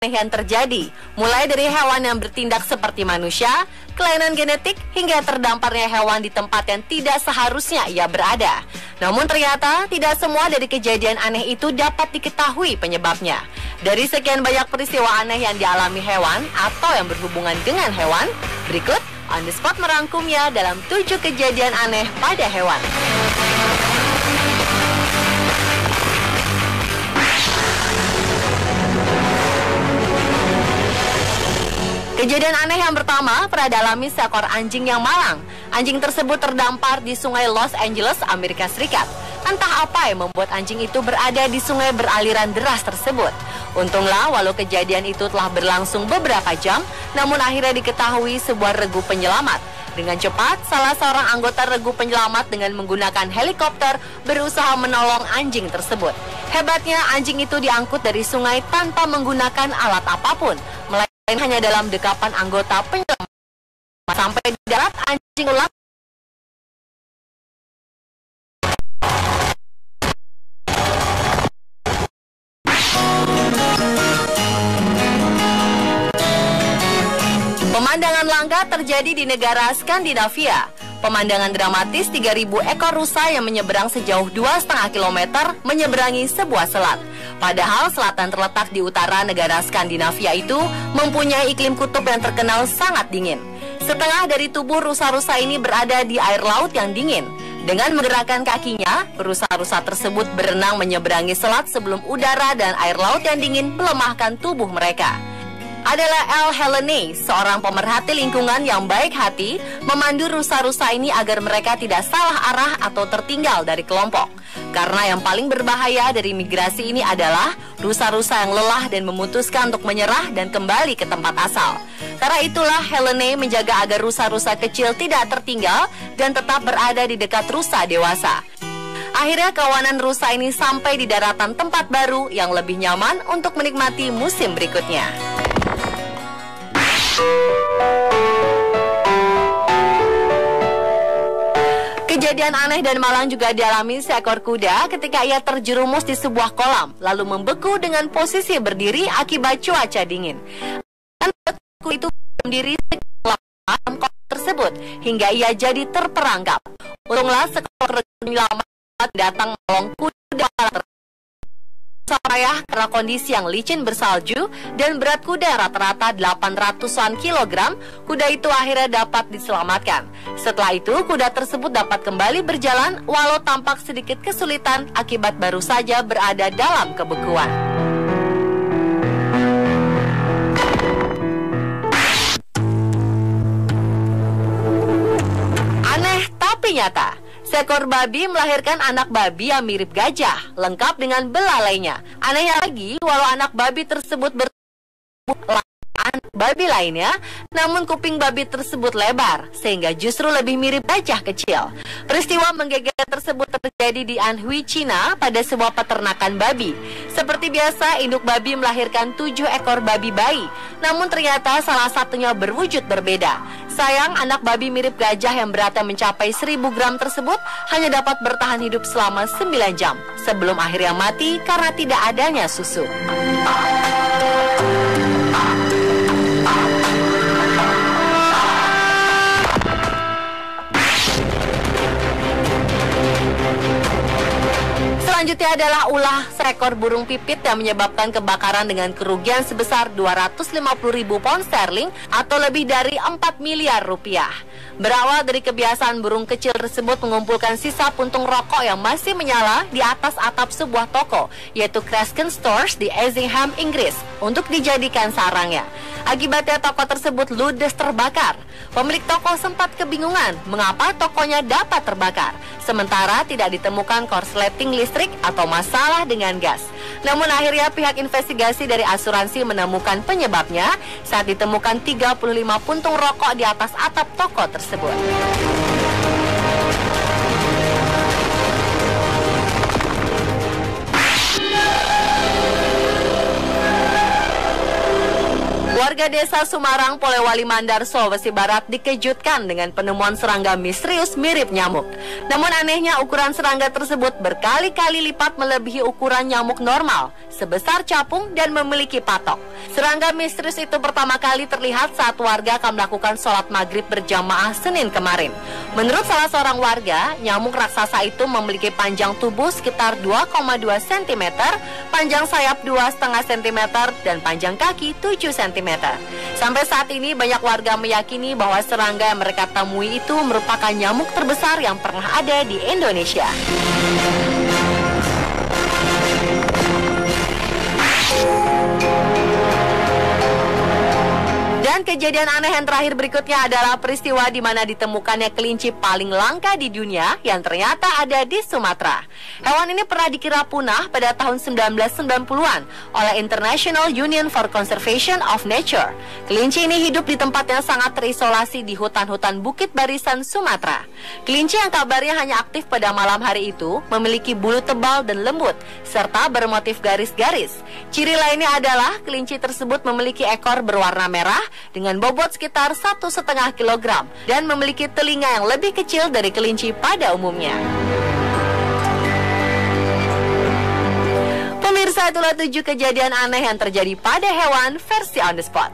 yang terjadi, mulai dari hewan yang bertindak seperti manusia, kelainan genetik, hingga terdamparnya hewan di tempat yang tidak seharusnya ia berada. Namun ternyata tidak semua dari kejadian aneh itu dapat diketahui penyebabnya. Dari sekian banyak peristiwa aneh yang dialami hewan atau yang berhubungan dengan hewan, berikut On The Spot merangkumnya dalam 7 kejadian aneh pada hewan. Kejadian aneh yang pertama pernah dialami seekor anjing yang malang. Anjing tersebut terdampar di sungai Los Angeles, Amerika Serikat. Entah apa yang membuat anjing itu berada di sungai beraliran deras tersebut. Untunglah walau kejadian itu telah berlangsung beberapa jam, namun akhirnya diketahui sebuah regu penyelamat. Dengan cepat, salah seorang anggota regu penyelamat dengan menggunakan helikopter berusaha menolong anjing tersebut. Hebatnya, anjing itu diangkut dari sungai tanpa menggunakan alat apapun, hanya dalam dekapan anggota penyelamat. Sampai di darat, anjing ular pemandangan langka terjadi di negara Skandinavia. Pemandangan dramatis 3.000 ekor rusa yang menyeberang sejauh 2,5 km menyeberangi sebuah selat. Padahal selatan terletak di utara negara Skandinavia itu mempunyai iklim kutub yang terkenal sangat dingin. Setengah dari tubuh rusa-rusa ini berada di air laut yang dingin. Dengan menggerakkan kakinya, rusa-rusa tersebut berenang menyeberangi selat sebelum udara dan air laut yang dingin melemahkan tubuh mereka. Adalah El Helene, seorang pemerhati lingkungan yang baik hati, memandu rusa-rusa ini agar mereka tidak salah arah atau tertinggal dari kelompok. Karena yang paling berbahaya dari migrasi ini adalah rusa-rusa yang lelah dan memutuskan untuk menyerah dan kembali ke tempat asal. Karena itulah Helene menjaga agar rusa-rusa kecil tidak tertinggal dan tetap berada di dekat rusa dewasa. Akhirnya kawanan rusa ini sampai di daratan tempat baru yang lebih nyaman untuk menikmati musim berikutnya. Kejadian aneh dan malang juga dialami seekor kuda ketika ia terjerumus di sebuah kolam, lalu membeku dengan posisi berdiri akibat cuaca dingin. Kuda itu berdiri dalam kolam tersebut hingga ia jadi terperangkap. Untunglah seekor penyelamat datang menolong kuda payah karena kondisi yang licin bersalju dan berat kuda rata-rata 800-an kilogram, kuda itu akhirnya dapat diselamatkan. Setelah itu, kuda tersebut dapat kembali berjalan walau tampak sedikit kesulitan akibat baru saja berada dalam kebekuan. Aneh tapi nyata. Seekor babi melahirkan anak babi yang mirip gajah, lengkap dengan belalainya. Anehnya lagi, walau anak babi tersebut babi lainnya, namun kuping babi tersebut lebar, sehingga justru lebih mirip gajah kecil. Peristiwa menggigit tersebut terjadi di Anhui, Cina, pada sebuah peternakan babi. Seperti biasa, induk babi melahirkan 7 ekor babi bayi, namun ternyata salah satunya berwujud berbeda. Sayang, anak babi mirip gajah yang beratnya mencapai 1.000 gram tersebut hanya dapat bertahan hidup selama 9 jam, sebelum akhirnya mati karena tidak adanya susu. Selanjutnya adalah ulah seekor burung pipit yang menyebabkan kebakaran dengan kerugian sebesar 250.000 pound sterling atau lebih dari 4 miliar rupiah. Berawal dari kebiasaan burung kecil tersebut mengumpulkan sisa puntung rokok yang masih menyala di atas atap sebuah toko, yaitu Crescent Stores di Eassingham, Inggris, untuk dijadikan sarangnya. Akibatnya toko tersebut ludes terbakar. Pemilik toko sempat kebingungan mengapa tokonya dapat terbakar, sementara tidak ditemukan korsleting listrik atau masalah dengan gas. Namun akhirnya pihak investigasi dari asuransi menemukan penyebabnya saat ditemukan 35 puntung rokok di atas atap toko tersebut. Warga desa Sumarang, Polewali Mandar, Sulawesi Barat dikejutkan dengan penemuan serangga misterius mirip nyamuk. Namun anehnya ukuran serangga tersebut berkali-kali lipat melebihi ukuran nyamuk normal, sebesar capung dan memiliki patok. Serangga misterius itu pertama kali terlihat saat warga akan melakukan sholat maghrib berjamaah Senin kemarin. Menurut salah seorang warga, nyamuk raksasa itu memiliki panjang tubuh sekitar 2,2 cm, panjang sayap 2,5 cm, dan panjang kaki 7 cm. Sampai saat ini banyak warga meyakini bahwa serangga yang mereka temui itu merupakan nyamuk terbesar yang pernah ada di Indonesia. Dan kejadian aneh yang terakhir berikutnya adalah peristiwa di mana ditemukannya kelinci paling langka di dunia yang ternyata ada di Sumatera. Hewan ini pernah dikira punah pada tahun 1990-an oleh International Union for Conservation of Nature. Kelinci ini hidup di tempat yang sangat terisolasi di hutan-hutan Bukit Barisan, Sumatera. Kelinci yang kabarnya hanya aktif pada malam hari itu memiliki bulu tebal dan lembut serta bermotif garis-garis. Ciri lainnya adalah kelinci tersebut memiliki ekor berwarna merah dengan bobot sekitar 1,5 kg dan memiliki telinga yang lebih kecil dari kelinci pada umumnya. Pemirsa, itulah 7 kejadian aneh yang terjadi pada hewan versi on the spot.